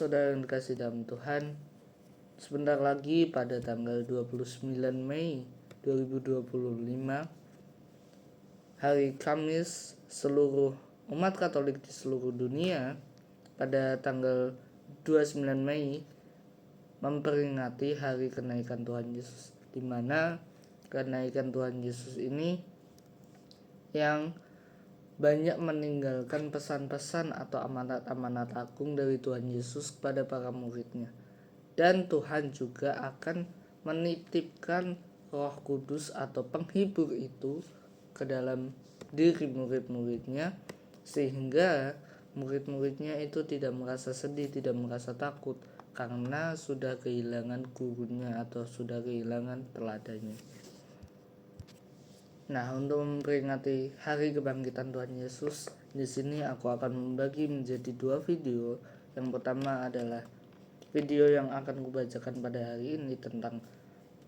Saudara yang dikasih dalam Tuhan, sebentar lagi pada tanggal 29 Mei 2025, hari Kamis, seluruh umat Katolik di seluruh dunia pada tanggal 29 Mei memperingati hari kenaikan Tuhan Yesus, di mana kenaikan Tuhan Yesus ini yang banyak meninggalkan pesan-pesan atau amanat-amanat agung dari Tuhan Yesus kepada para muridnya. Dan Tuhan juga akan menitipkan Roh Kudus atau penghibur itu ke dalam diri murid-muridnya, sehingga murid-muridnya itu tidak merasa sedih, tidak merasa takut karena sudah kehilangan gurunya atau sudah kehilangan teladannya. Nah, untuk memperingati hari kebangkitan Tuhan Yesus, di sini aku akan membagi menjadi 2 video. Yang pertama adalah video yang akan kubacakan pada hari ini tentang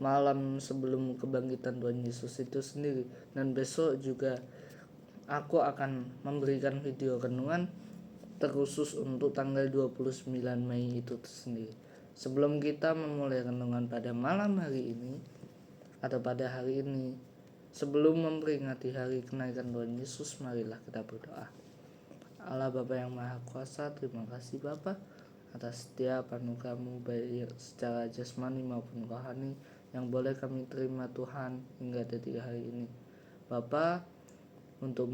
malam sebelum kebangkitan Tuhan Yesus itu sendiri, dan besok juga aku akan memberikan video renungan terkhusus untuk tanggal 29 Mei itu sendiri. Sebelum kita memulai renungan pada malam hari ini atau pada hari ini, sebelum memperingati hari kenaikan Tuhan Yesus, marilah kita berdoa. Allah Bapa yang Maha Kuasa, terima kasih Bapa atas setiap anugerah-Mu baik secara jasmani maupun rohani yang boleh kami terima Tuhan hingga detik hari ini. Bapa, untuk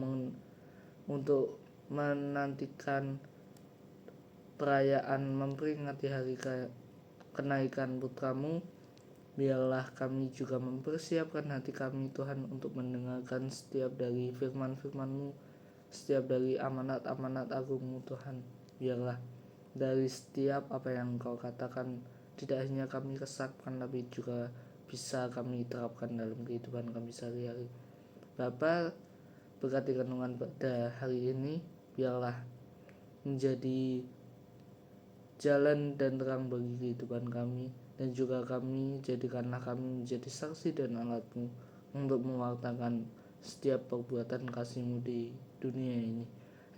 menantikan perayaan memperingati hari kenaikan Putra-Mu, biarlah kami juga mempersiapkan hati kami Tuhan untuk mendengarkan setiap dari firman-firman-Mu, setiap dari amanat-amanat agung-Mu Tuhan. Biarlah dari setiap apa yang Engkau katakan tidak hanya kami resapkan, tapi juga bisa kami terapkan dalam kehidupan kami sehari-hari. Bapa, berkati renungan pada hari ini, biarlah menjadi jalan dan terang bagi kehidupan kami, dan juga jadikanlah kami menjadi saksi dan alat-Mu untuk mewartakan setiap perbuatan kasih-Mu di dunia ini.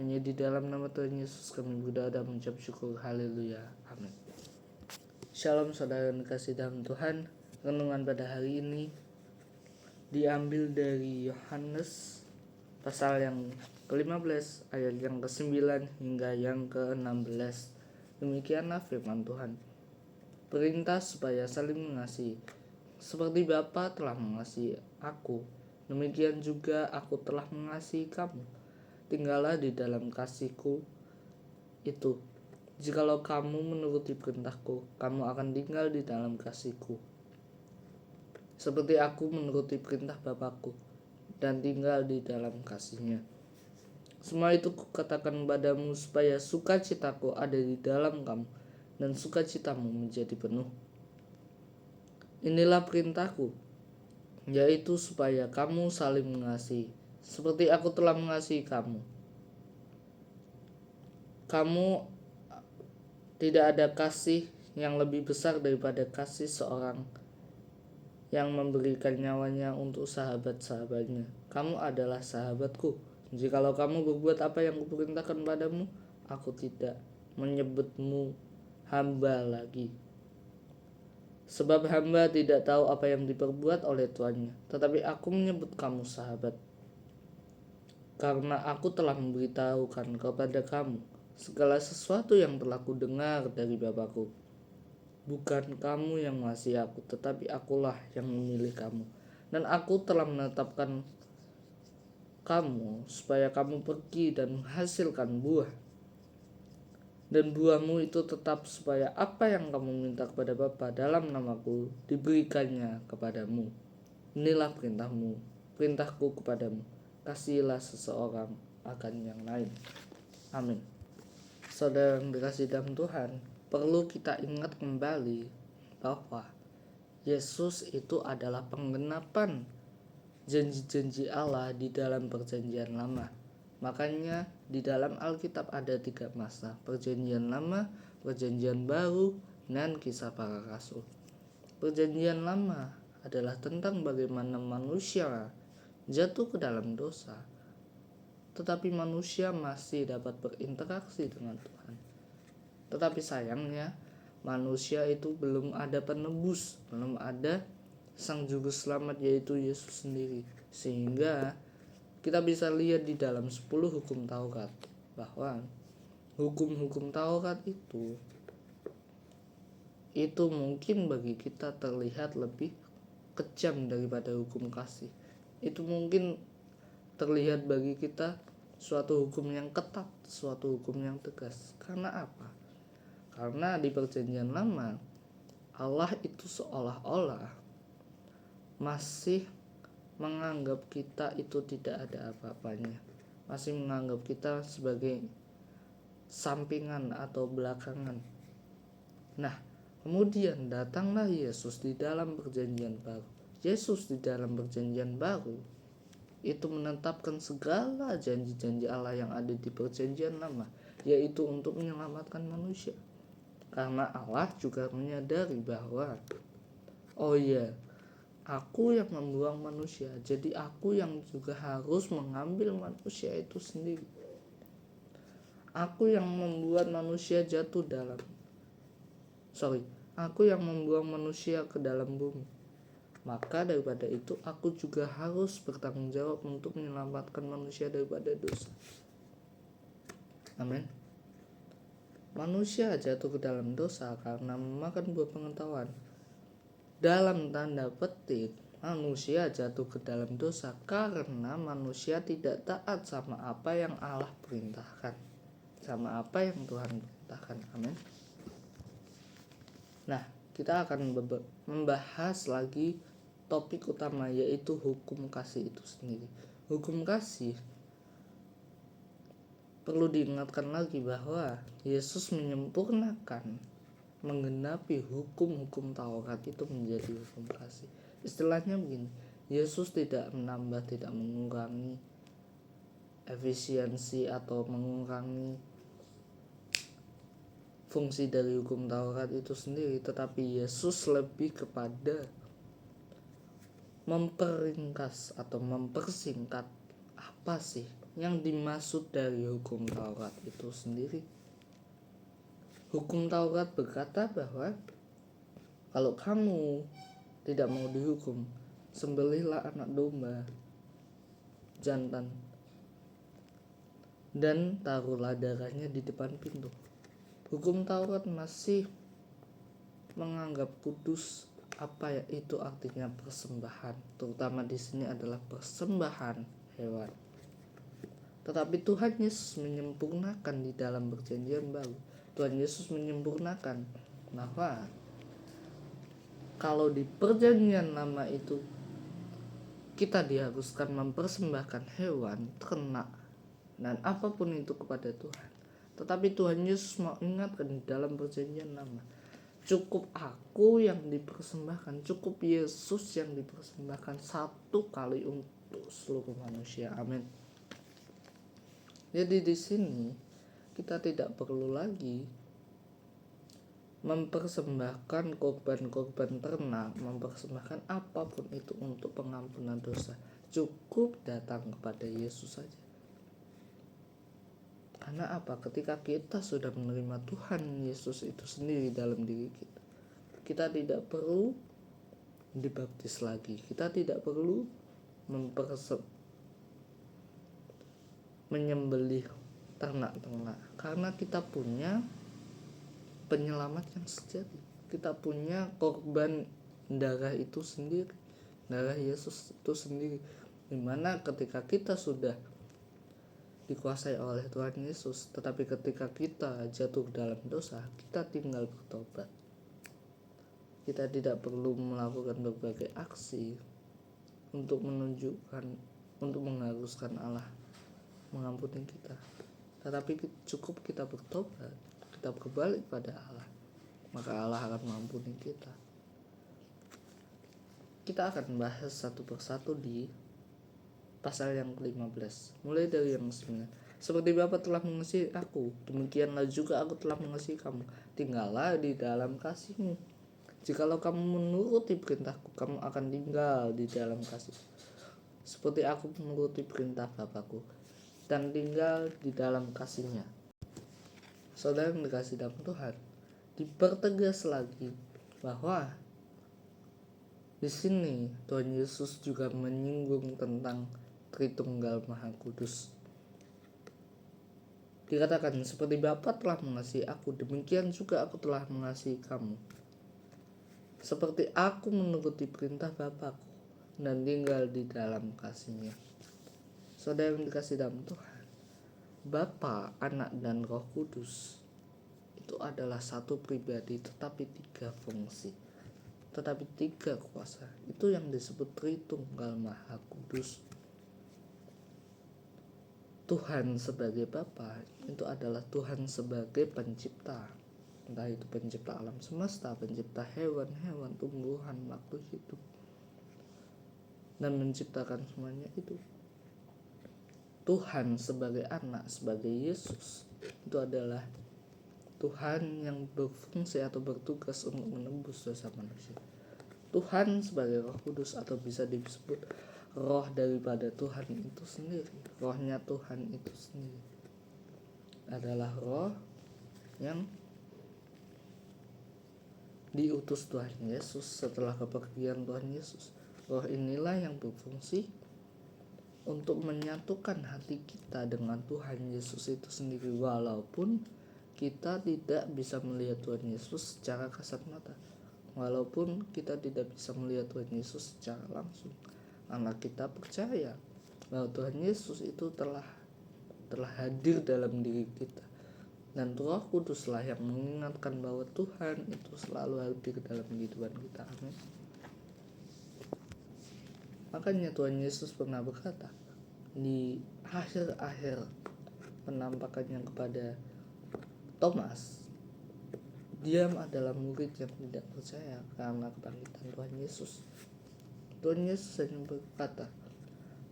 Hanya di dalam nama Tuhan Yesus kami berdoa dan mengucap syukur. Haleluya. Amin. Shalom saudara yang dikasih dalam Tuhan. Renungan pada hari ini diambil dari Yohanes pasal yang ke-15 ayat yang ke-9 hingga yang ke-16. Demikianlah firman Tuhan. Perintah supaya saling mengasihi. Seperti Bapa telah mengasihi aku, demikian juga aku telah mengasihi kamu. Tinggallah di dalam kasih-Ku itu. Jikalau kamu menuruti perintah-Ku, kamu akan tinggal di dalam kasih-Ku, seperti aku menuruti perintah Bapa-Ku dan tinggal di dalam kasih-Nya. Semua itu kukatakan padamu supaya sukacita-Ku ada di dalam kamu dan sukacitamu menjadi penuh. Inilah perintah-Ku, yaitu supaya kamu saling mengasihi, seperti aku telah mengasihi kamu. Kamu tidak ada kasih yang lebih besar daripada kasih seorang yang memberikan nyawanya untuk sahabat-sahabatnya. Kamu adalah sahabatku, jikalau kamu berbuat apa yang kuperintahkan padamu. Aku tidak menyebutmu hamba lagi, sebab hamba tidak tahu apa yang diperbuat oleh tuannya, tetapi aku menyebut kamu sahabat, karena aku telah memberitahukan kepada kamu segala sesuatu yang telah kudengar dari Bapa-Ku. Bukan kamu yang mengasihi aku, tetapi akulah yang memilih kamu, dan aku telah menetapkan kamu supaya kamu pergi dan menghasilkan buah, dan buahmu itu tetap, supaya apa yang kamu minta kepada Bapa dalam namaku diberikannya kepadamu. Inilah perintahku kepadamu, kasihilah seseorang akan yang lain. Amin. Saudara yang dikasih dalam Tuhan, perlu kita ingat kembali bahwa Yesus itu adalah penggenapan janji-janji Allah di dalam perjanjian lama. Makanya di dalam Alkitab ada 3 masa: perjanjian lama, perjanjian baru, dan kisah para rasul. Perjanjian lama adalah tentang bagaimana manusia jatuh ke dalam dosa, tetapi manusia masih dapat berinteraksi dengan Tuhan. Tetapi sayangnya manusia itu belum ada penebus, belum ada sang juru selamat yaitu Yesus sendiri. Sehingga kita bisa lihat di dalam 10 hukum Taurat bahwa hukum-hukum Taurat itu mungkin bagi kita terlihat lebih kejam daripada hukum kasih. Itu mungkin terlihat bagi kita suatu hukum yang ketat, suatu hukum yang tegas. Karena apa? Karena di perjanjian lama Allah itu seolah-olah masih menganggap kita itu tidak ada apa-apanya, masih menganggap kita sebagai sampingan atau belakangan. Nah, kemudian datanglah Yesus di dalam perjanjian baru. Yesus di dalam perjanjian baru itu menetapkan segala janji-janji Allah yang ada di perjanjian lama, yaitu untuk menyelamatkan manusia. Karena Allah juga menyadari bahwa aku yang membuang manusia, jadi aku yang juga harus mengambil manusia itu sendiri. Aku yang membuat manusia aku yang membuang manusia ke dalam bumi. Maka daripada itu aku juga harus bertanggung jawab untuk menyelamatkan manusia daripada dosa. Amin. Manusia jatuh ke dalam dosa karena memakan buah pengetahuan. Dalam tanda petik, manusia jatuh ke dalam dosa karena manusia tidak taat sama apa yang Allah perintahkan, sama apa yang Tuhan perintahkan. Amin. Nah, kita akan membahas lagi topik utama, yaitu hukum kasih itu sendiri. Hukum kasih perlu diingatkan lagi bahwa Yesus menyempurnakan, menggenapi hukum-hukum Taurat itu menjadi hukum kasih. Istilahnya begini, Yesus tidak menambah, tidak mengurangi efisiensi atau mengurangi fungsi dari hukum Taurat itu sendiri, tetapi Yesus lebih kepada memperingkas atau mempersingkat apa sih yang dimaksud dari hukum Taurat itu sendiri. Hukum Taurat berkata bahwa kalau kamu tidak mau dihukum, sembelihlah anak domba jantan dan taruhlah darahnya di depan pintu. Hukum Taurat masih menganggap kudus apa ya itu artinya persembahan, terutama di sini adalah persembahan hewan. Tetapi Tuhan Yesus menyempurnakan di dalam perjanjian baru. Tuhan Yesus menyempurnakan bahwa kalau di perjanjian lama itu kita diharuskan mempersembahkan hewan, ternak, dan apapun itu kepada Tuhan. Tetapi Tuhan Yesus mau ingatkan di dalam perjanjian lama, cukup aku yang dipersembahkan, cukup Yesus yang dipersembahkan satu kali untuk seluruh manusia. Amin. Jadi di sini kita tidak perlu lagi mempersembahkan korban-korban ternak, mempersembahkan apapun itu untuk pengampunan dosa. Cukup datang kepada Yesus saja. Karena apa? Ketika kita sudah menerima Tuhan Yesus itu sendiri dalam diri kita, kita tidak perlu dibaptis lagi. Kita tidak perlu menyembelih ternak-ternak, karena kita punya penyelamat yang sejati. Kita punya korban darah itu sendiri, darah Yesus itu sendiri, dimana ketika kita sudah dikuasai oleh Tuhan Yesus, tetapi ketika kita jatuh dalam dosa, kita tinggal bertobat. Kita tidak perlu melakukan berbagai aksi untuk mengharuskan Allah mengampuni kita, tetapi cukup kita bertobat, kita berbalik pada Allah, maka Allah akan mengampuni kita. Kita akan bahas satu persatu di pasal yang ke-15, mulai dari yang 9. Seperti Bapa telah mengasihi aku, demikianlah juga aku telah mengasihi kamu. Tinggallah di dalam kasih-Mu. Jikalau kamu menuruti perintahku, kamu akan tinggal di dalam kasih, seperti aku menuruti perintah Bapakku dan tinggal di dalam kasih-Nya. Saudara yang dikasih dalam Tuhan, dipertegas lagi bahwa di sini Tuhan Yesus juga menyinggung tentang Tritunggal Maha Kudus. Dikatakan, seperti Bapa telah mengasihi aku, demikian juga aku telah mengasihi kamu. Seperti aku menuruti perintah Bapakku dan tinggal di dalam kasih-Nya. Saudara yang dikasih dalam Tuhan, Bapa, Anak, dan Roh Kudus itu adalah satu pribadi tetapi tiga fungsi, tetapi tiga kuasa. Itu yang disebut Tritunggal Maha Kudus. Tuhan sebagai Bapa itu adalah Tuhan sebagai pencipta, entah itu pencipta alam semesta, pencipta hewan-hewan, tumbuhan, makhluk hidup, dan menciptakan semuanya itu. Tuhan sebagai anak, sebagai Yesus, itu adalah Tuhan yang berfungsi atau bertugas untuk menebus dosa manusia. Tuhan sebagai Roh Kudus, atau bisa disebut roh daripada Tuhan itu sendiri, rohnya Tuhan itu sendiri adalah roh yang diutus Tuhan Yesus setelah kepergian Tuhan Yesus. Roh inilah yang berfungsi untuk menyatukan hati kita dengan Tuhan Yesus itu sendiri, walaupun kita tidak bisa melihat Tuhan Yesus secara kasat mata, walaupun kita tidak bisa melihat Tuhan Yesus secara langsung. Anak kita percaya bahwa Tuhan Yesus itu telah hadir dalam diri kita, dan Roh Kuduslah yang mengingatkan bahwa Tuhan itu selalu hadir dalam kehidupan kita. Amin. Makanya Tuhan Yesus pernah berkata di akhir-akhir penampakannya kepada Thomas, diam adalah murid yang tidak percaya karena kebangkitan Tuhan Yesus. Tuhan Yesus hanya berkata,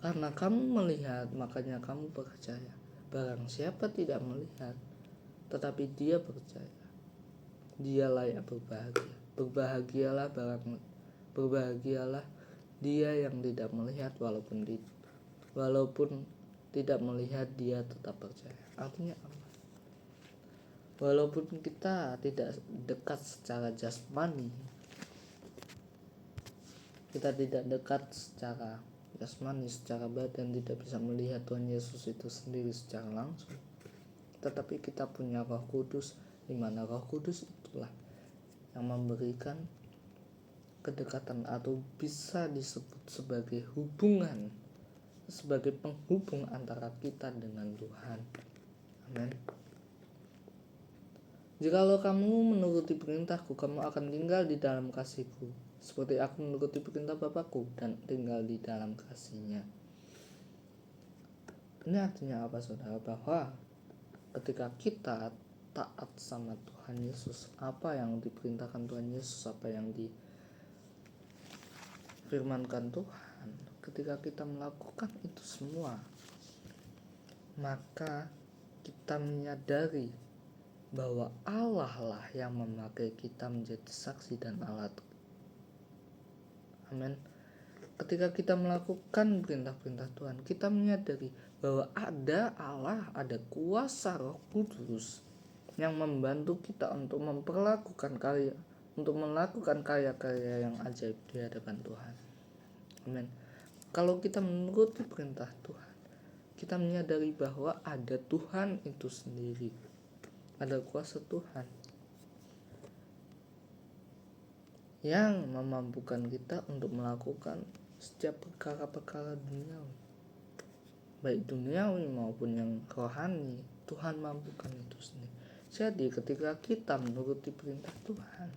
karena kamu melihat makanya kamu percaya. Barang siapa tidak melihat tetapi dia percaya, dia layak berbahagia. Berbahagialah dia yang tidak melihat, walaupun tidak melihat dia tetap percaya. Artinya apa? Walaupun kita tidak dekat secara jasmani, kita tidak dekat secara jasmani, secara badan, tidak bisa melihat Tuhan Yesus itu sendiri secara langsung, tetapi kita punya Roh Kudus, di mana Roh Kudus itulah yang memberikan kedekatan, atau bisa disebut sebagai hubungan, sebagai penghubung antara kita dengan Tuhan. Amin. Jikalau kamu menuruti perintahku, kamu akan tinggal di dalam kasihku, seperti aku menuruti perintah Bapakku dan tinggal di dalam kasih-Nya. Ini artinya apa, saudara? Bahwa ketika kita taat sama Tuhan Yesus, apa yang diperintahkan Tuhan Yesus, apa yang difirmankan Tuhan, ketika kita melakukan itu semua, maka kita menyadari bahwa Allah lah yang memakai kita menjadi saksi dan alat. Amin. Ketika kita melakukan perintah-perintah Tuhan, kita menyadari bahwa ada Allah, ada kuasa Roh Kudus yang membantu kita untuk melakukan karya-karya yang ajaib di hadapan Tuhan. Amin. Kalau kita menuruti perintah Tuhan, kita menyadari bahwa ada Tuhan itu sendiri, ada kuasa Tuhan yang memampukan kita untuk melakukan setiap perkara-perkara duniawi, baik duniawi maupun yang rohani. Tuhan mampukan itu sendiri. Jadi ketika kita menuruti perintah Tuhan,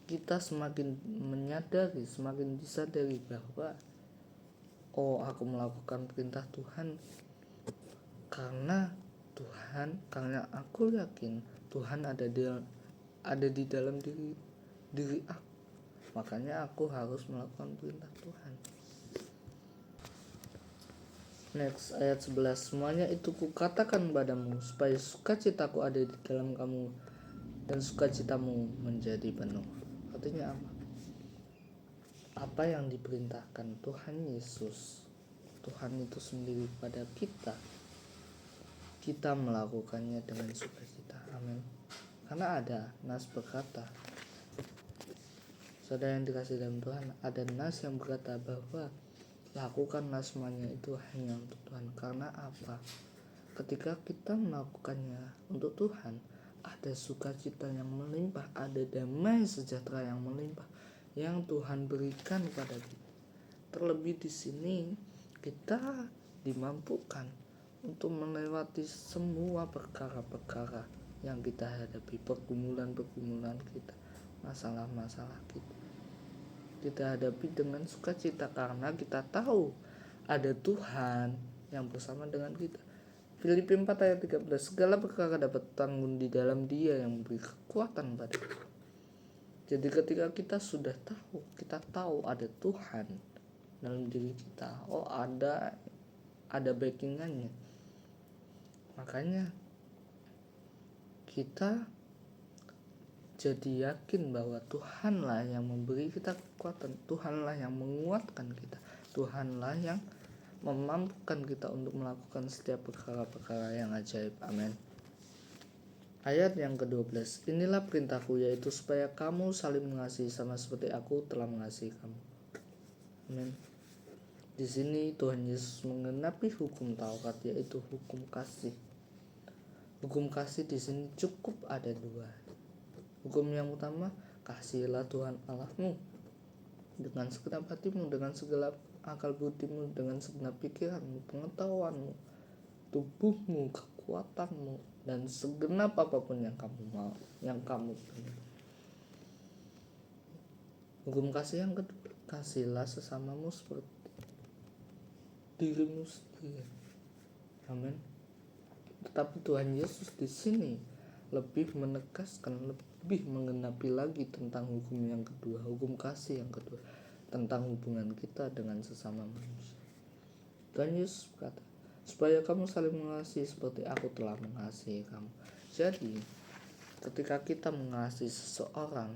kita semakin menyadari, semakin disadari bahwa aku melakukan perintah Tuhan karena aku yakin Tuhan ada di dalam diri aku, makanya aku harus melakukan perintah Tuhan. Next, ayat 11. Semuanya itu kukatakan padamu, supaya sukacitaku ada di dalam kamu dan sukacitamu menjadi penuh. Artinya apa? Apa yang diperintahkan Tuhan Yesus, Tuhan itu sendiri pada kita melakukannya dengan sukacita. Amin. Karena ada nas berkata, saudara yang dikasih dalam Tuhan, ada nas yang berkata bahwa lakukanlah semuanya itu hanya untuk Tuhan. Karena apa? Ketika kita melakukannya untuk Tuhan, ada sukacita yang melimpah, ada damai sejahtera yang melimpah yang Tuhan berikan kepada kita. Terlebih di sini kita dimampukan untuk melewati semua perkara-perkara yang kita hadapi, pergumulan-pergumulan kita, masalah-masalah kita. Kita hadapi dengan sukacita karena kita tahu ada Tuhan yang bersama dengan kita. Filipi 4 ayat 13, segala perkara dapat tanggung di dalam Dia yang memberi kekuatan pada kita. Jadi ketika kita sudah tahu, kita tahu ada Tuhan dalam diri kita, oh ada backingannya, makanya kita jadi yakin bahwa Tuhanlah yang memberi kita kekuatan, Tuhanlah yang menguatkan kita, Tuhanlah yang memampukan kita untuk melakukan setiap perkara-perkara yang ajaib. Amin. Ayat yang ke-12, inilah perintahku, yaitu supaya kamu saling mengasihi sama seperti aku telah mengasihi kamu. Amin. Di sini Tuhan Yesus menggenapi hukum Taurat, yaitu hukum kasih. Hukum kasih di sini cukup ada dua. Hukum yang utama, kasihilah Tuhan Allahmu dengan segenap hatimu, dengan segala akal budimu, dengan segenap pikiranmu, pengetahuanmu, tubuhmu, kekuatanmu, dan segenap apapun yang kamu mau, yang kamu punya. Hukum kasih yang kedua, kasihilah sesamamu seperti dirimu sendiri. Amin. Tetapi Tuhan Yesus di sini lebih menegaskan, lebih menggenapi lagi tentang hukum yang kedua, hukum kasih yang kedua, tentang hubungan kita dengan sesama manusia. Tuhan Yesus berkata, supaya kamu saling mengasihi seperti aku telah mengasihi kamu. Jadi ketika kita mengasihi seseorang,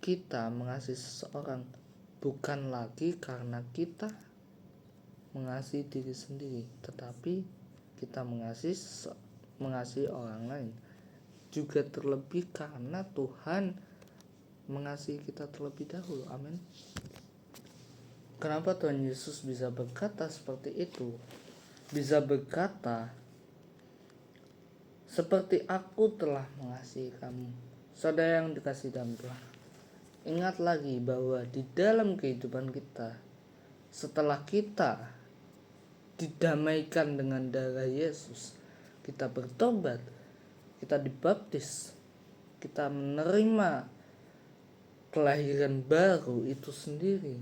kita mengasihi seseorang bukan lagi karena kita mengasihi diri sendiri, tetapi kita mengasihi orang lain juga, terlebih karena Tuhan mengasihi kita terlebih dahulu. Amin. Kenapa Tuhan Yesus bisa berkata seperti itu? Bisa berkata, seperti aku telah mengasihi kamu. Saudara yang dikasihi dalam Tuhan, ingat lagi bahwa di dalam kehidupan kita, setelah kita didamaikan dengan darah Yesus, kita bertobat, kita dibaptis, kita menerima kelahiran baru itu sendiri,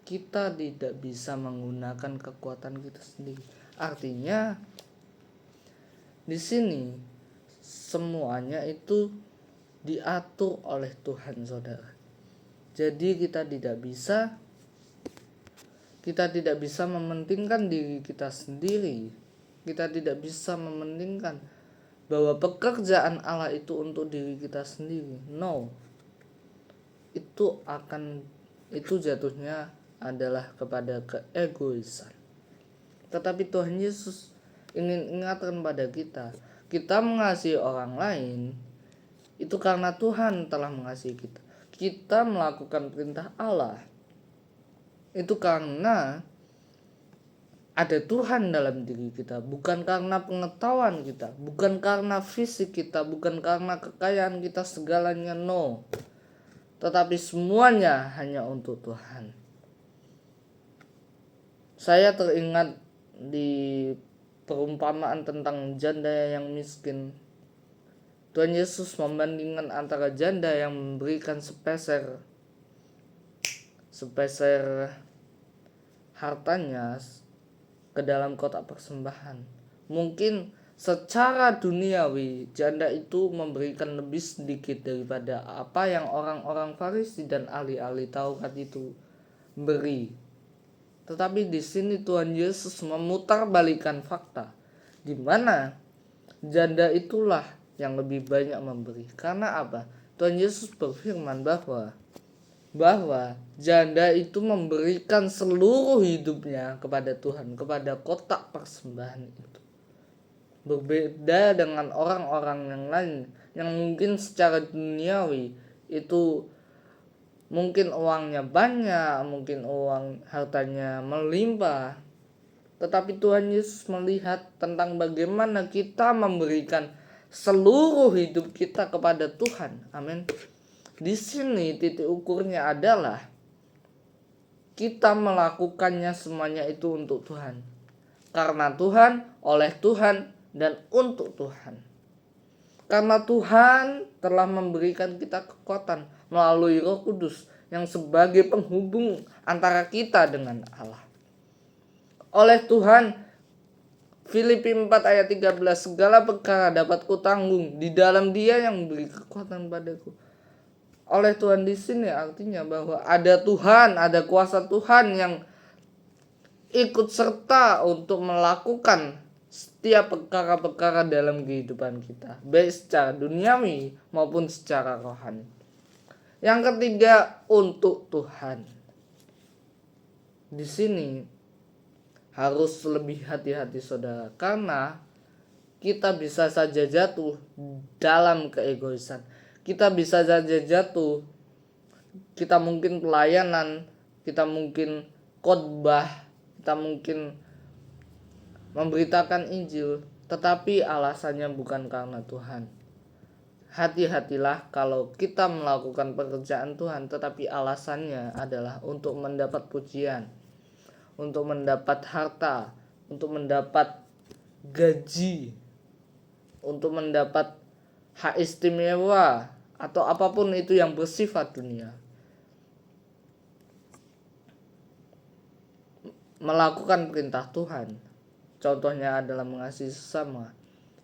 kita tidak bisa menggunakan kekuatan kita sendiri. Artinya di sini semuanya itu diatur oleh Tuhan, saudara. Jadi kita tidak bisa mementingkan diri kita sendiri. Kita tidak bisa mementingkan bahwa pekerjaan Allah itu untuk diri kita sendiri. No. Itu jatuhnya adalah kepada keegoisan. Tetapi Tuhan Yesus ingin ingatkan pada kita mengasihi orang lain itu karena Tuhan telah mengasihi kita. Kita melakukan perintah Allah itu karena ada Tuhan dalam diri kita, bukan karena pengetahuan kita, bukan karena fisik kita, bukan karena kekayaan kita segalanya, no. Tetapi semuanya hanya untuk Tuhan. Saya teringat di perumpamaan tentang janda yang miskin. Tuhan Yesus membandingkan antara janda yang memberikan sepeser hartanya ke dalam kotak persembahan. Mungkin secara duniawi janda itu memberikan lebih sedikit daripada apa yang orang-orang Farisi dan ahli-ahli Taurat itu beri. Tetapi di sini Tuhan Yesus memutarbalikkan fakta, di mana janda itulah yang lebih banyak memberi. Karena apa? Tuhan Yesus berfirman bahwa janda itu memberikan seluruh hidupnya kepada Tuhan, kepada kotak persembahan itu. berbeda dengan orang-orang yang lain yang mungkin secara duniawi itu mungkin uangnya banyak, mungkin hartanya melimpah. Tetapi Tuhan Yesus melihat tentang bagaimana kita memberikan seluruh hidup kita kepada Tuhan. Amin. Di sini titik ukurnya adalah kita melakukannya semuanya itu untuk Tuhan. Karena Tuhan, oleh Tuhan, dan untuk Tuhan. Karena Tuhan telah memberikan kita kekuatan melalui Roh Kudus yang sebagai penghubung antara kita dengan Allah. Oleh Tuhan, Filipi 4 ayat 13, segala perkara dapat kutanggung di dalam Dia yang memberi kekuatan padaku. Oleh Tuhan di sini artinya bahwa ada Tuhan, ada kuasa Tuhan yang ikut serta untuk melakukan setiap perkara-perkara dalam kehidupan kita, baik secara duniawi maupun secara rohani. Yang ketiga, untuk Tuhan. Di sini harus lebih hati-hati saudara, karena kita bisa saja jatuh dalam keegoisan. Kita bisa saja jatuh, kita mungkin pelayanan, kita mungkin khotbah, kita mungkin memberitakan Injil, tetapi alasannya bukan karena Tuhan. Hati-hatilah kalau kita melakukan pekerjaan Tuhan, tetapi alasannya adalah untuk mendapat pujian, untuk mendapat harta, untuk mendapat gaji, untuk mendapat hak istimewa, atau apapun itu yang bersifat dunia. Melakukan perintah Tuhan, contohnya adalah mengasihi sesama,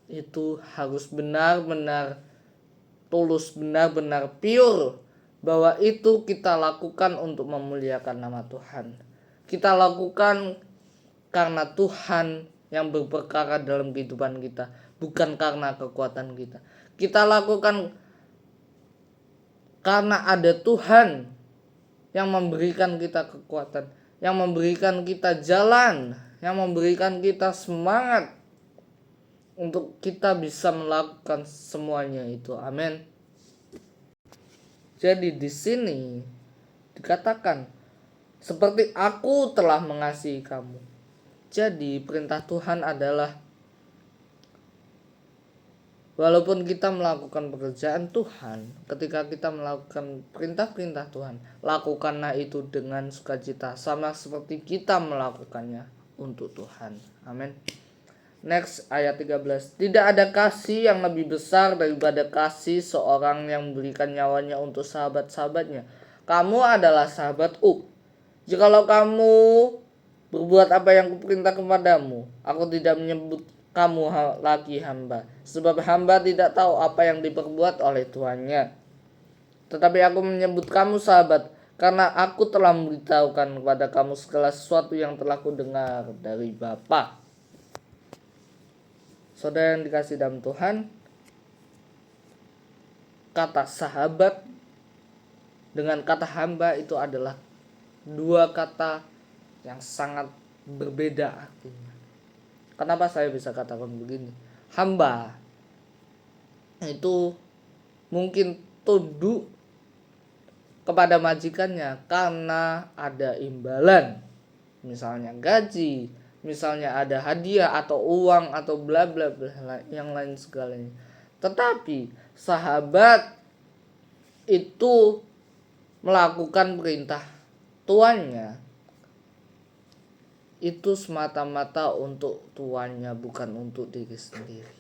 itu harus benar-benar tulus, benar-benar pure, bahwa itu kita lakukan untuk memuliakan nama Tuhan. Kita lakukan karena Tuhan yang berperkara dalam kehidupan kita, bukan karena kekuatan kita. Kita lakukan karena ada Tuhan yang memberikan kita kekuatan, yang memberikan kita jalan, yang memberikan kita semangat untuk kita bisa melakukan semuanya itu. Amin. Jadi di sini dikatakan, seperti aku telah mengasihi kamu. Jadi perintah Tuhan adalah, walaupun kita melakukan pekerjaan Tuhan, ketika kita melakukan perintah-perintah Tuhan, lakukanlah itu dengan sukacita, sama seperti kita melakukannya untuk Tuhan. Amin. Next, ayat 13. Tidak ada kasih yang lebih besar daripada kasih seorang yang memberikan nyawanya untuk sahabat-sahabatnya. Kamu adalah sahabatku jikalau kamu berbuat apa yang kuperintah kepadamu. Aku tidak menyebut kamu lagi hamba, sebab hamba tidak tahu apa yang diperbuat oleh tuannya. Tetapi aku menyebut kamu sahabat, karena aku telah memberitahukan kepada kamu segala sesuatu yang telah kudengar dari Bapa. Saudara yang dikasih dalam Tuhan, kata sahabat dengan kata hamba itu adalah dua kata yang sangat berbeda artinya. Kenapa saya bisa katakan begini? Hamba itu mungkin tunduk kepada majikannya karena ada imbalan, misalnya gaji, misalnya ada hadiah atau uang atau bla bla bla yang lain segalanya. Tetapi sahabat itu melakukan perintah tuannya itu semata-mata untuk tuannya, bukan untuk diri sendiri.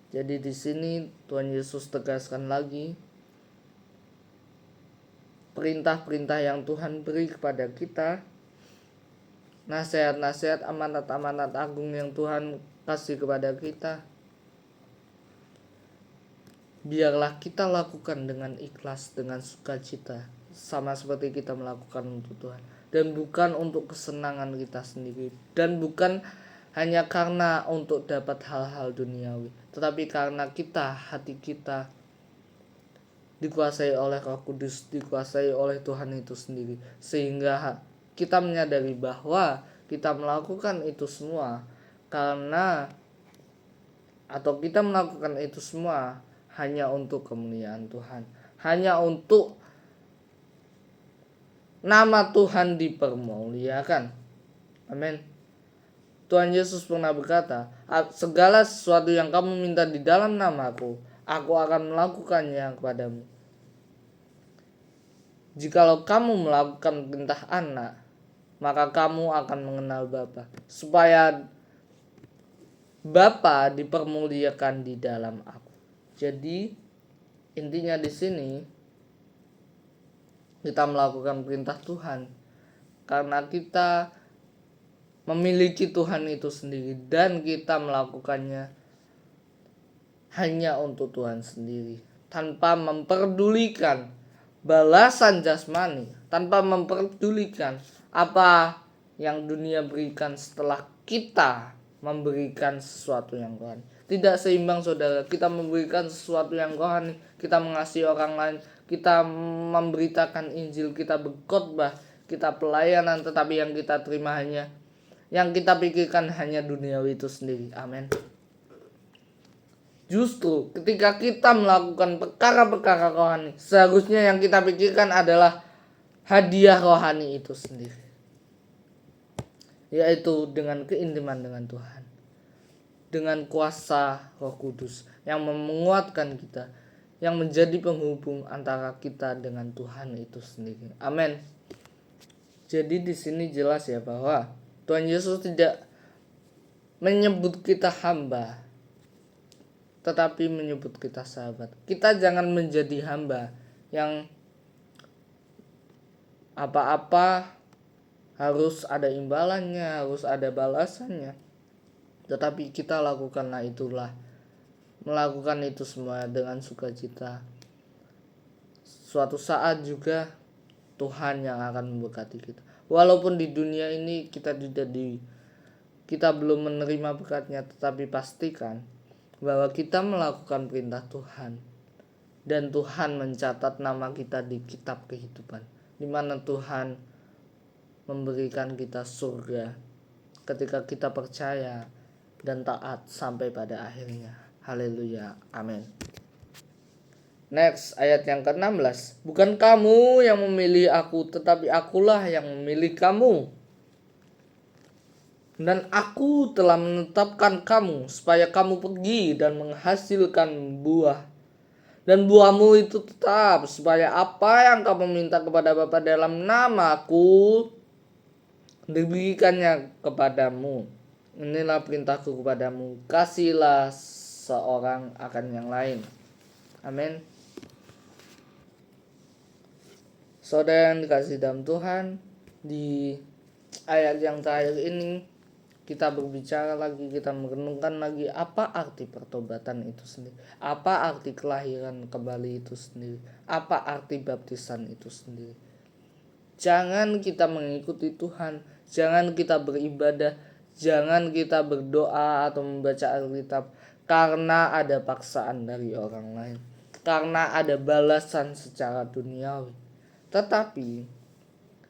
Jadi di sini Tuhan Yesus tegaskan lagi perintah-perintah yang Tuhan beri kepada kita, nasihat-nasihat, amanat-amanat agung yang Tuhan kasih kepada kita, biarlah kita lakukan dengan ikhlas, dengan sukacita, sama seperti kita melakukan untuk Tuhan, dan bukan untuk kesenangan kita sendiri, dan bukan hanya karena untuk dapat hal-hal duniawi, tetapi karena hati kita dikuasai oleh Roh Kudus, dikuasai oleh Tuhan itu sendiri, sehingga kita menyadari bahwa kita melakukan itu semua karena atau kita melakukan itu semua hanya untuk kemuliaan Tuhan, hanya untuk nama Tuhan dipermuliakan. Amin. Tuhan Yesus pernah berkata, segala sesuatu yang kamu minta di dalam namaku, aku akan melakukannya kepadamu. Jikalau kamu melakukan perintah Anak, maka kamu akan mengenal Bapa, supaya Bapa dipermuliakan di dalam aku. Jadi intinya di sini kita melakukan perintah Tuhan karena kita memiliki Tuhan itu sendiri, dan kita melakukannya hanya untuk Tuhan sendiri, tanpa memperdulikan balasan jasmani, tanpa memperdulikan apa yang dunia berikan setelah kita memberikan sesuatu yang rohani. Tidak seimbang saudara, kita memberikan sesuatu yang rohani, kita mengasihi orang lain, kita memberitakan Injil, kita berkhotbah, kita pelayanan, tetapi yang kita terima hanya, yang kita pikirkan hanya duniawi itu sendiri. Amin. Justru ketika kita melakukan perkara-perkara rohani, seharusnya yang kita pikirkan adalah hadiah rohani itu sendiri, yaitu dengan keintiman dengan Tuhan, dengan kuasa Roh Kudus yang menguatkan kita, yang menjadi penghubung antara kita dengan Tuhan itu sendiri. Amin. Jadi di sini jelas ya bahwa Tuhan Yesus tidak menyebut kita hamba, tetapi menyebut kita sahabat. Kita jangan menjadi hamba yang apa-apa harus ada imbalannya, harus ada balasannya. Tetapi kita melakukan itu semua dengan sukacita. Suatu saat juga Tuhan yang akan memberkati kita. Walaupun di dunia ini kita belum menerima berkatnya, tetapi pastikan bahwa kita melakukan perintah Tuhan, dan Tuhan mencatat nama kita di kitab kehidupan, di mana Tuhan memberikan kita surga ketika kita percaya dan taat sampai pada akhirnya. Haleluya. Amin. Next, ayat yang ke-16. Bukan kamu yang memilih aku, tetapi akulah yang memilih kamu. Dan aku telah menetapkan kamu supaya kamu pergi dan menghasilkan buah. Dan buahmu itu tetap, supaya apa yang kamu minta kepada Bapa dalam namaku diberikannya kepadamu. Inilah perintahku kepadamu, kasihlah seorang akan yang lain. Amin. Saudara yang dikasih dalam Tuhan, di ayat yang terakhir ini kita berbicara lagi, kita merenungkan lagi apa arti pertobatan itu sendiri, apa arti kelahiran kembali itu sendiri, apa arti baptisan itu sendiri. Jangan kita mengikuti Tuhan, jangan kita beribadah, jangan kita berdoa atau membaca Alkitab karena ada paksaan dari orang lain, karena ada balasan secara duniawi. Tetapi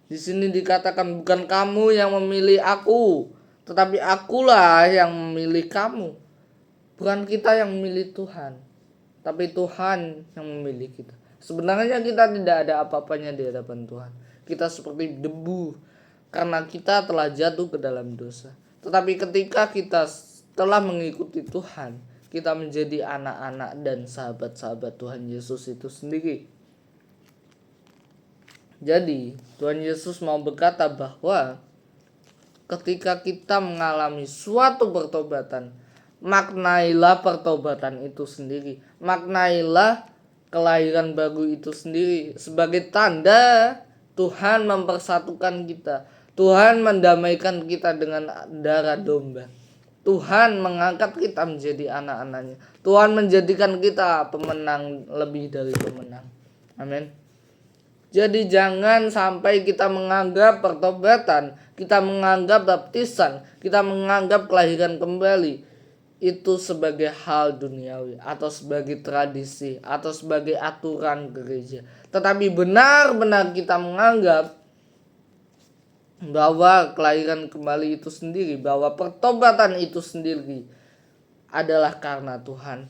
di sini dikatakan bukan kamu yang memilih aku, tetapi akulah yang memilih kamu. Bukan kita yang memilih Tuhan, tapi Tuhan yang memilih kita. Sebenarnya kita tidak ada apa-apanya di hadapan Tuhan. Kita seperti debu karena kita telah jatuh ke dalam dosa. Tetapi ketika kita telah mengikuti Tuhan, kita menjadi anak-anak dan sahabat-sahabat Tuhan Yesus itu sendiri. Jadi Tuhan Yesus mau berkata bahwa ketika kita mengalami suatu pertobatan, maknailah pertobatan itu sendiri, maknailah kelahiran baru itu sendiri sebagai tanda Tuhan mempersatukan kita, Tuhan mendamaikan kita dengan darah domba, Tuhan mengangkat kita menjadi anak-anaknya, Tuhan menjadikan kita pemenang lebih dari pemenang. Amin. Jadi jangan sampai kita menganggap pertobatan, kita menganggap baptisan, kita menganggap kelahiran kembali itu sebagai hal duniawi atau sebagai tradisi atau sebagai aturan gereja. Tetapi benar-benar kita menganggap bahwa kelahiran kembali itu sendiri, bahwa pertobatan itu sendiri adalah karena Tuhan,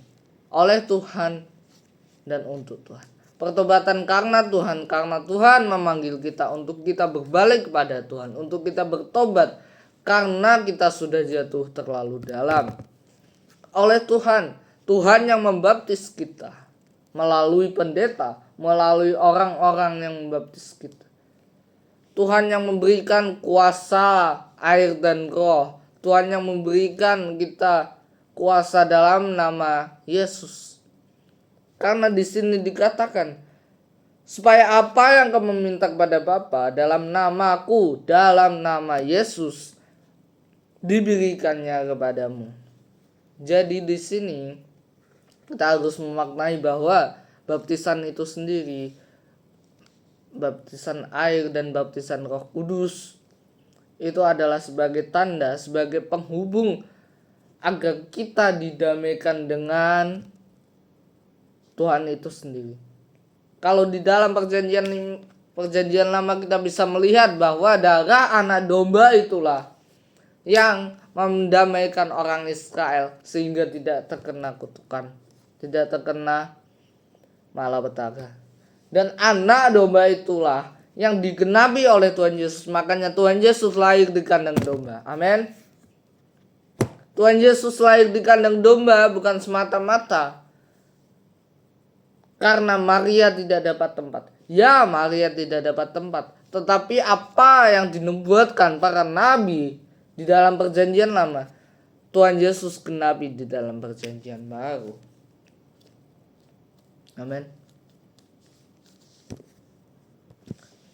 oleh Tuhan, dan untuk Tuhan. Pertobatan karena Tuhan memanggil kita untuk kita berbalik kepada Tuhan, untuk kita bertobat karena kita sudah jatuh terlalu dalam. Oleh Tuhan, Tuhan yang membaptis kita melalui pendeta, melalui orang-orang yang membaptis kita. Tuhan yang memberikan kuasa air dan roh. Tuhan yang memberikan kita kuasa dalam nama Yesus. Karena di sini dikatakan, supaya apa yang kamu minta kepada Bapa dalam namaku, dalam nama Yesus, diberikannya kepadamu. Jadi di sini kita harus memaknai bahwa baptisan itu sendiri, baptisan air dan baptisan Roh Kudus, itu adalah sebagai tanda, sebagai penghubung agar kita didamaikan dengan Tuhan itu sendiri. Kalau di dalam perjanjian lama kita bisa melihat bahwa darah anak domba itulah yang mendamaikan orang Israel sehingga tidak terkena kutukan, tidak terkena malapetaka. Dan anak domba itulah yang digenapi oleh Tuhan Yesus. Makanya Tuhan Yesus lahir di kandang domba. Amin. Tuhan Yesus lahir di kandang domba bukan semata-mata karena Maria tidak dapat tempat. Ya, Maria tidak dapat tempat. Tetapi apa yang dinubuatkan para nabi di dalam perjanjian lama, Tuhan Yesus genapi di dalam perjanjian baru. Amin.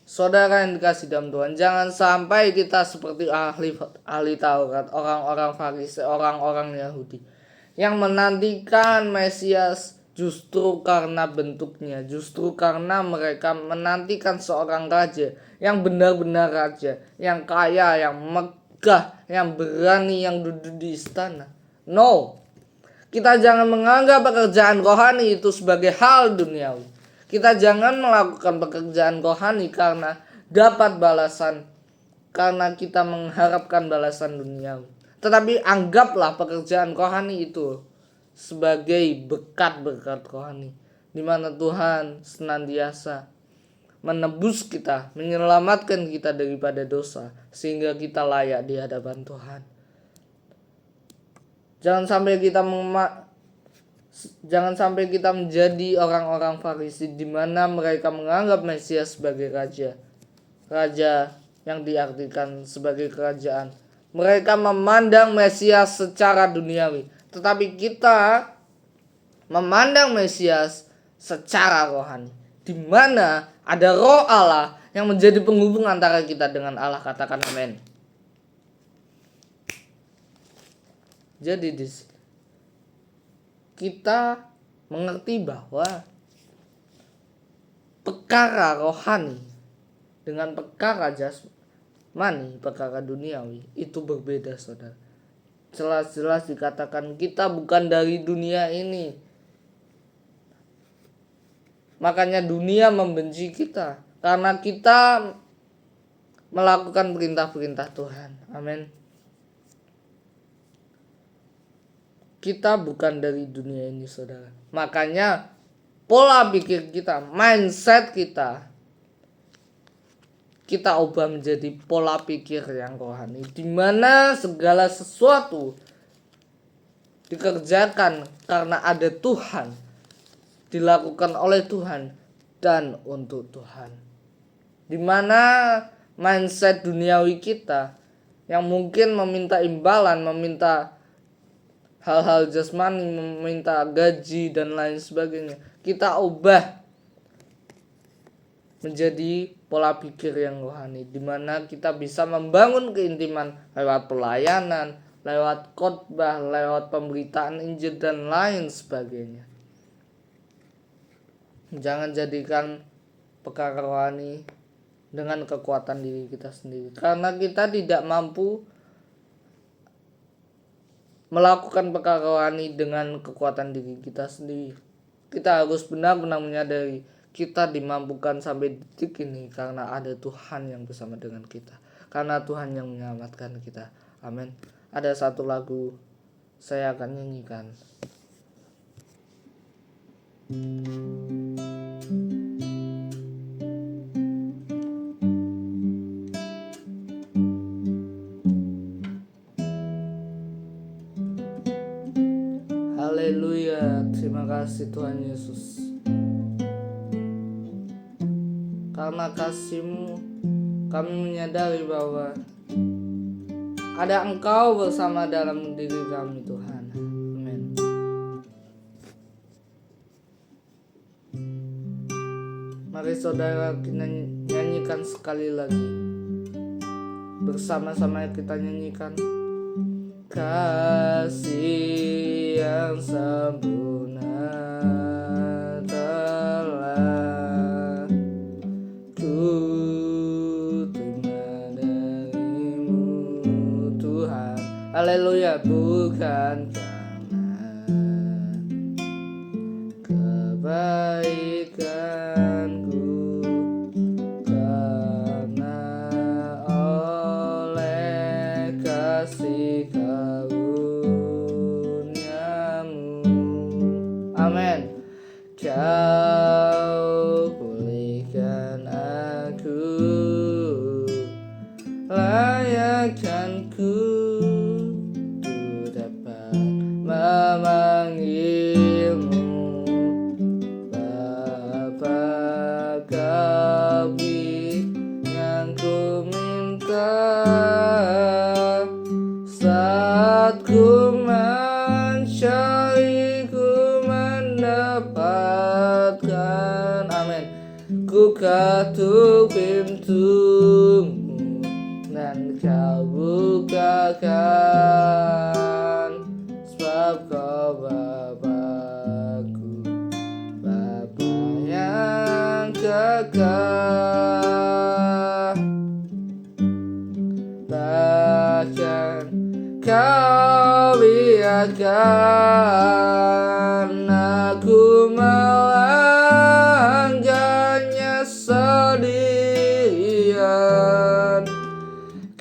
Saudara yang dikasih dalam Tuhan, jangan sampai kita seperti ahli Taurat, orang-orang Farisi, orang-orang Yahudi yang menantikan Mesias justru karena bentuknya, justru karena mereka menantikan seorang raja yang benar-benar raja, yang kaya, yang megah, yang berani, yang duduk di istana. No, kita jangan menganggap pekerjaan rohani itu sebagai hal duniawi. Kita jangan melakukan pekerjaan rohani karena dapat balasan, karena kita mengharapkan balasan duniawi. Tetapi anggaplah pekerjaan rohani itu sebagai berkat-berkat rohani, di mana Tuhan senantiasa menebus kita, menyelamatkan kita daripada dosa, sehingga kita layak di hadapan Tuhan. Jangan sampai kita menjadi orang-orang Farisi di mana mereka menganggap Mesias sebagai raja yang diartikan sebagai kerajaan. Mereka memandang Mesias secara duniawi. Tetapi kita memandang Mesias secara rohani, di mana ada Roh Allah yang menjadi penghubung antara kita dengan Allah. Katakan amin. Jadi kita mengerti bahwa perkara rohani dengan perkara jasmani, perkara duniawi itu berbeda, saudara. Jelas-jelas dikatakan kita bukan dari dunia ini. Makanya dunia membenci kita karena kita melakukan perintah-perintah Tuhan. Amin. Kita bukan dari dunia ini, saudara. Makanya pola pikir kita, mindset kita ubah menjadi pola pikir yang rohani, di mana segala sesuatu dikerjakan karena ada Tuhan, dilakukan oleh Tuhan dan untuk Tuhan. Di mana mindset duniawi kita yang mungkin meminta imbalan, meminta hal-hal jasmani, meminta gaji dan lain sebagainya, kita ubah menjadi pola pikir yang rohani, di mana kita bisa membangun keintiman lewat pelayanan, lewat khotbah, lewat pemberitaan Injil dan lain sebagainya. Jangan jadikan perkara rohani dengan kekuatan diri kita sendiri, karena kita tidak mampu melakukan perkara rohani dengan kekuatan diri kita sendiri. Kita harus benar-benar menyadari kita dimampukan sampai detik ini karena ada Tuhan yang bersama dengan kita, karena Tuhan yang menyelamatkan kita. Amin. Ada satu lagu saya akan nyanyikan. Haleluya, terima kasih Tuhan Yesus. Karena kasih-Mu kami menyadari bahwa ada Engkau bersama dalam diri kami Tuhan. Amin. Mari saudara kita nyanyikan sekali lagi. Bersama-sama kita nyanyikan. Kasih yang sempurna telah ku terima darimu Tuhan. Haleluya, bukan karena kebaikanku, karena oleh kasih karuniamu. Amin. Kau pulihkan aku, layakkanku untuk dapat memanggilmu Bapa. Kau yang ku minta saat ku mencari, ku mendapatkan. Amin. Ku ketuk pintumu dan kau bukakan, sebab kau Bapa-Ku, Bapa yang kekal. Bahkan kau biarkan aku melanggarnya sendirian.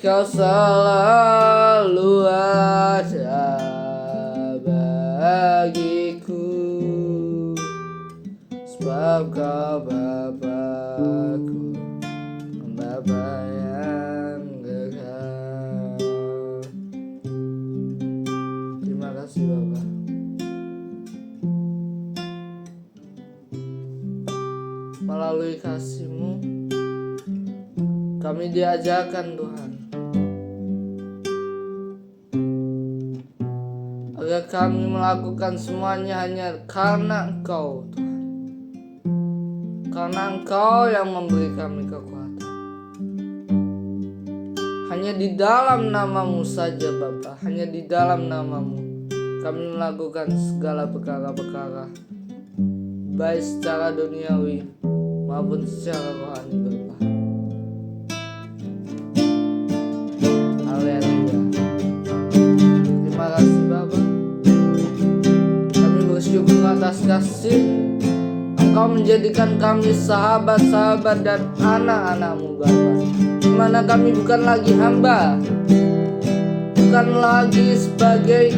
Kau selalu ada bagiku, sebab kau Bapa-Ku, Bapa yang kekal. Terima kasih Bapa. Melalui kasih-Mu kami diajarkan Tuhan, agar kami melakukan semuanya hanya karena Engkau Tuhan. Karena Engkau yang memberi kami kekuatan. Hanya di dalam nama-Mu saja Bapa, hanya di dalam nama-Mu kami melakukan segala perkara-perkara, baik secara duniawi maupun secara rohani Bapa. Haleluya. Terima kasih Bapa. Kami bersyukur atas kasih Engkau menjadikan kami sahabat-sahabat dan anak-anak-Mu Bapa, di mana kami bukan lagi hamba, bukan lagi sebagai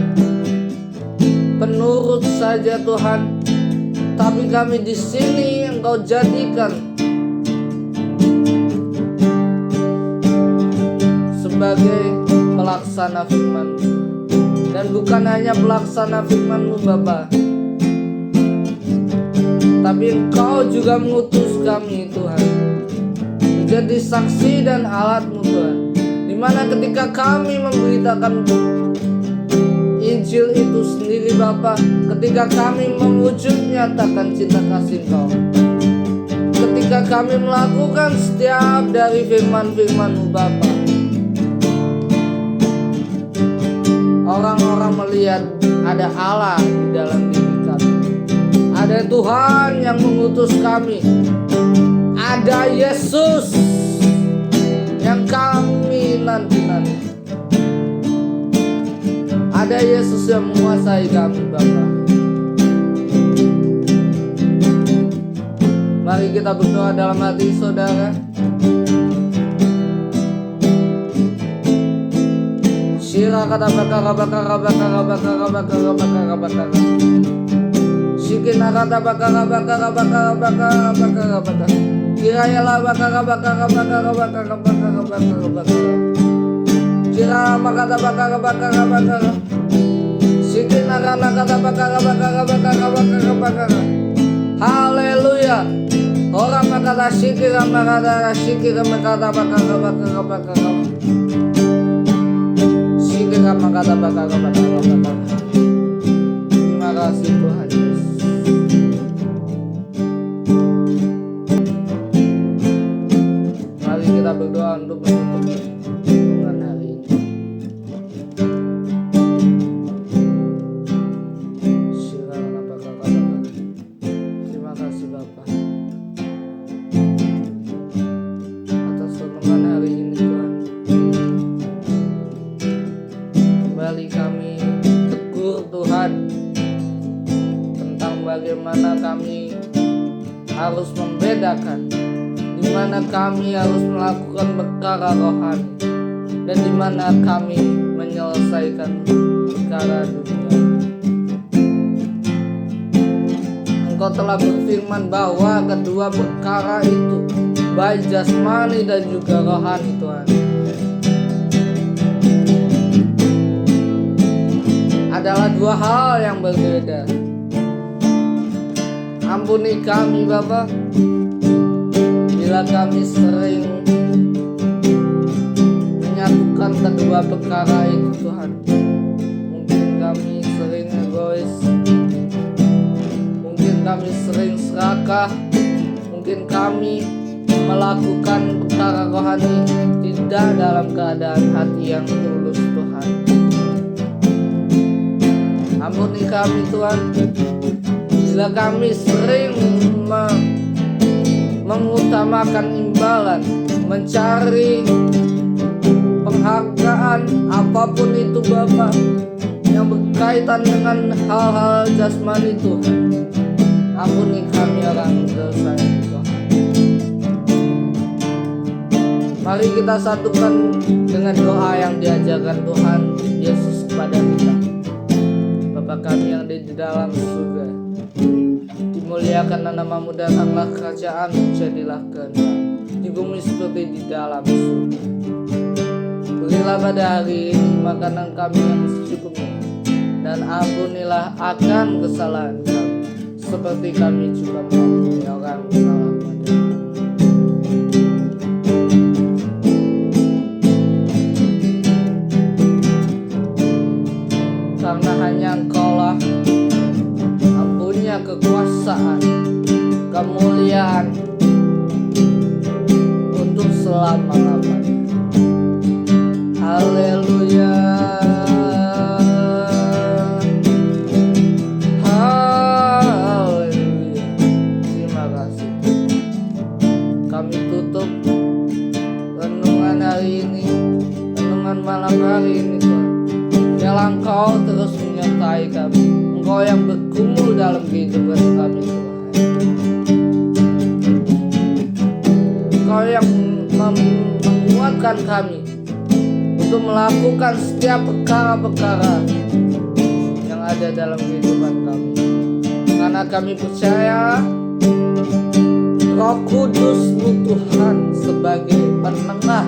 penurut saja Tuhan, tapi kami di sini Engkau jadikan sebagai pelaksana firman-Mu. Dan bukan hanya pelaksana firman-Mu Bapa, tapi Engkau juga mengutus kami Tuhan menjadi saksi dan alat-Mu Tuhan, dimana ketika kami memberitakan Injil itu sendiri Bapa, ketika kami mewujud nyatakan cinta kasih Engkau, ketika kami melakukan setiap dari firman-firman-Mu Bapa, orang-orang melihat ada Allah di dalam diri kami, ada Tuhan yang mengutus kami, ada Yesus yang kami nanti-nanti, ada Yesus yang menguasai kami Bapa. Mari kita berdoa dalam hati saudara. Sira kata bakara bakara bakara bakara bakara bakara bakara. Sikina kata bakara bakara bakara bakara bakara bakara. Kirayala bakara bakara bakara bakara bakara bakara bakara. Kira makata bakara bakara bakara. Sikina kata bakara bakara bakara bakara bakara. Haleluya. Orang makata sikira makata sikira makata bakara bakara bakara. Sikira makata bakara bakara bakara. Terima kasih Tuhan Yesus. Mari kita berdoa untuk menutup renungan hari ini. Terima kasih Bapa atas renungan hari ini Tuhan. Kembali kami tegur Tuhan tentang bagaimana kami harus membedakan di mana kami harus melakukan perkara rohani dan di mana kami menyelesaikan perkara dunia. Engkau telah berfirman bahwa kedua perkara itu, baik jasmani dan juga rohani Tuhan, adalah dua hal yang berbeda. Ampuni kami Bapa bila kami sering menyatukan kedua perkara itu Tuhan. Mungkin kami sering egois, mungkin kami sering serakah, mungkin kami melakukan perkara rohani tidak dalam keadaan hati yang tulus Tuhan. Ampuni kami Tuhan bila kami sering mengutamakan imbalan, mencari penghargaan apapun itu Bapa yang berkaitan dengan hal-hal jasmani Tuhan. Ampuni kami orang dosa Tuhan. Mari kita satukan dengan doa yang diajarkan Tuhan Yesus kepada kita. Bapa kami yang di dalam surga, dimuliakan namamu, datanglah kerajaan-Mu, jadilah kehendak-Mu di bumi seperti di dalam surga. Berilah pada hari ini makanan kami yang secukupnya, dan ampunilah akan kesalahan kami, seperti kami juga mengampuni orang salah pada kami. Karena hanya Engkaulah yang punya kekuasaan, kemuliaan untuk selama-lamanya. Haleluya. Haleluya. Terima kasih. Kami tutup renungan hari ini, renungan malam hari ini Tuhan. Biarlah Engkau terus menyertai kami, Engkau yang bergumul dalam kehidupan kami Tuhan. Engkau yang menguatkan kami untuk melakukan setiap perkara-perkara yang ada dalam kehidupan kami. Karena kami percaya Roh Kudus-Mu Tuhan sebagai penengah,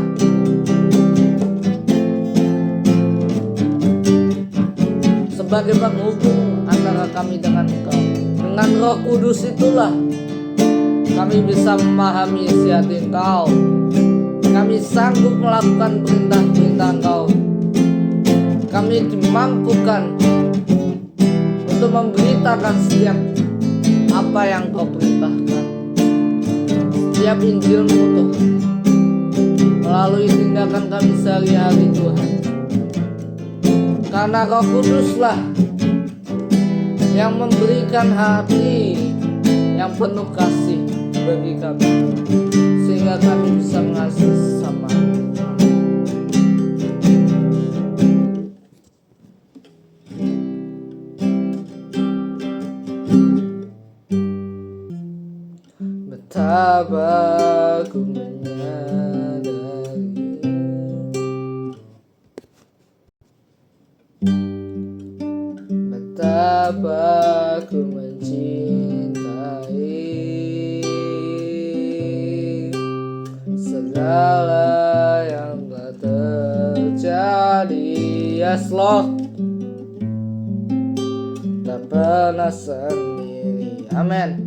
sebagai penghubung antara kami dengan Engkau. Dengan Roh Kudus itulah kami bisa memahami isi hati Engkau. Kami sanggup melakukan perintah-perintah Engkau. Kami dimampukan untuk memberitakan setiap apa yang Kau perintahkan, setiap Injil-Mu Tuhan, melalui tindakan kami sehari-hari Tuhan. Karena Roh Kuduslah yang memberikan hati yang penuh kasih bagi kami, sehingga kami bisa mengasihi sesama. Betapa ku menyadari segala yang telah terjadi. Yes Lord, tak pernah sendiri. Amin.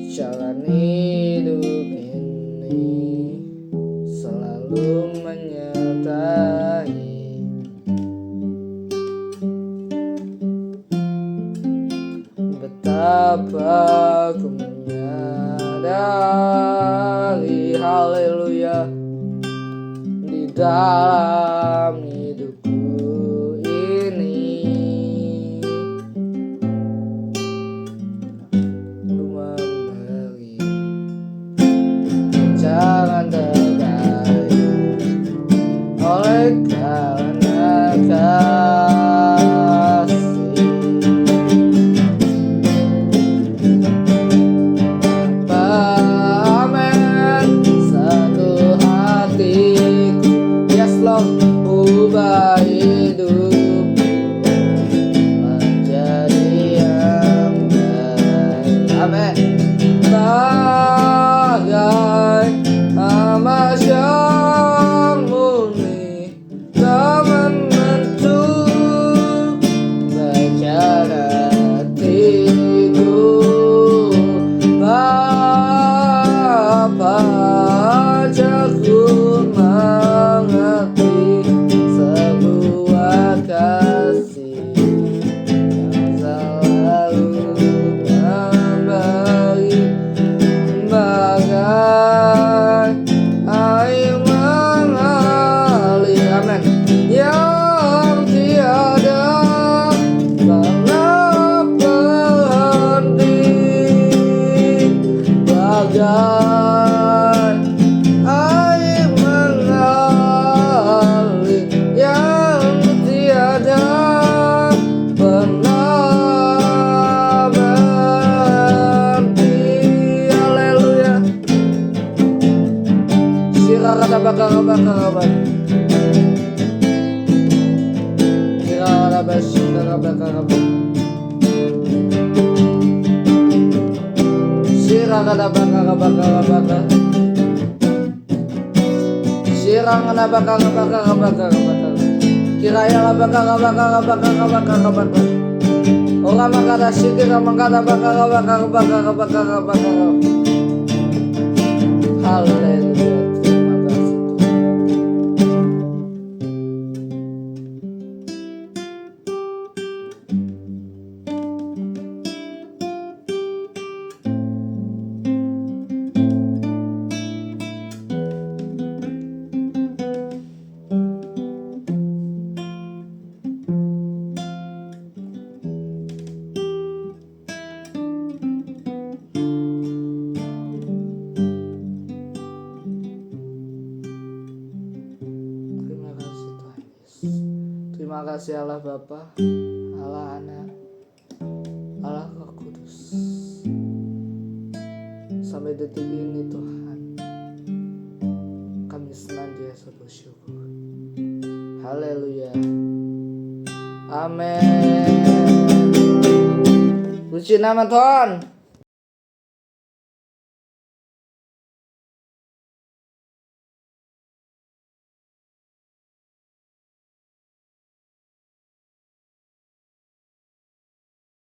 Jalani hidup ini selalu menyertai. Betapa ku menyadari, haleluya, di dalam hidupku ini memberi jangan terbaik oleh karena kasih. Amin. Satu hatiku, yes Lord, ubah hidup menjadi yang baik. Amin. Bagai amas yang murni, kau membentuk bicara hatiku. Bapa aku mengerti sebuah kasih yang selalu memberi bagai air mengalir. Amin. Yang tiada pernah berhenti, bagai air mengalir yang tiada pernah berhenti. Haleluya. Sirakata bakar. Sirakata bakar. Sirangana bakar. Kiraya bakar. Orang makada sikira makada bakar. Haleluya. Terima kasih Tuhan. Terima kasih Allah Bapa, Allah Anak, Allah Roh Kudus. Sampai detik ini Tuhan, kami senantiasa bersyukur. Haleluya. Amin. Puji nama Tuhan.